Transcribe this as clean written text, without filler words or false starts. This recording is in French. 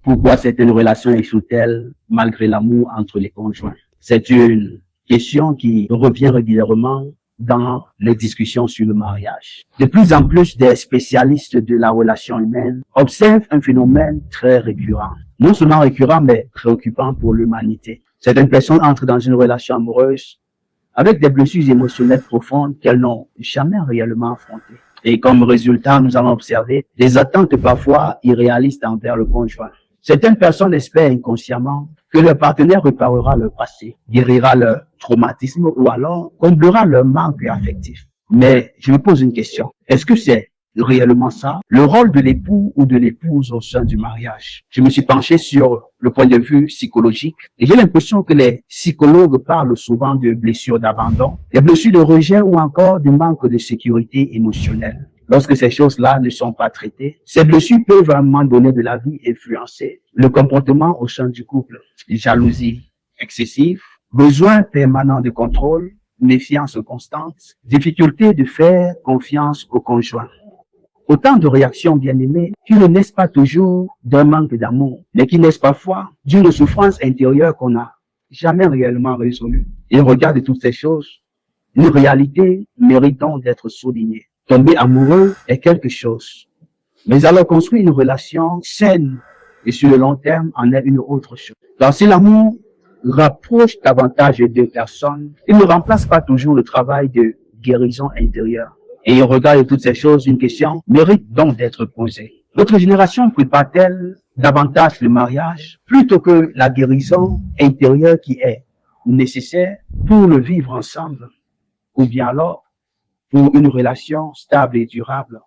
Pourquoi certaines relations échouent-elles malgré l'amour entre les conjoints? C'est une question qui revient régulièrement dans les discussions sur le mariage. De plus en plus des spécialistes de la relation humaine observent un phénomène très récurrent. Non seulement récurrent, mais préoccupant pour l'humanité. Certaines personnes entrent dans une relation amoureuse avec des blessures émotionnelles profondes qu'elles n'ont jamais réellement affrontées. Et comme résultat, nous allons observer des attentes parfois irréalistes envers le conjoint. Certaines personnes espèrent inconsciemment que leur partenaire réparera leur passé, guérira leur traumatisme ou alors comblera leur manque affectif. Mais je me pose une question. Est-ce que c'est réellement ça, le rôle de l'époux ou de l'épouse au sein du mariage? Je me suis penché sur le point de vue psychologique et j'ai l'impression que les psychologues parlent souvent de blessures d'abandon, des blessures de rejet ou encore du manque de sécurité émotionnelle. Lorsque ces choses-là ne sont pas traitées, ces blessures peuvent à un moment donné de la vie influencer le comportement au sein du couple. Jalousie excessive, besoin permanent de contrôle, méfiance constante, difficulté de faire confiance au conjoint. Autant de réactions bien-aimées qui ne naissent pas toujours d'un manque d'amour, mais qui naissent parfois d'une souffrance intérieure qu'on n'a jamais réellement résolue. Et au regard de toutes ces choses, une réalité méritant d'être soulignée. Tomber amoureux est quelque chose, mais alors construire une relation saine et sur le long terme en est une autre chose. Donc si l'amour rapproche davantage les deux personnes, il ne remplace pas toujours le travail de guérison intérieure. Et au regard de toutes ces choses, une question mérite donc d'être posée. Notre génération prépare-t-elle davantage le mariage plutôt que la guérison intérieure qui est nécessaire pour le vivre ensemble, ou bien alors pour une relation stable et durable?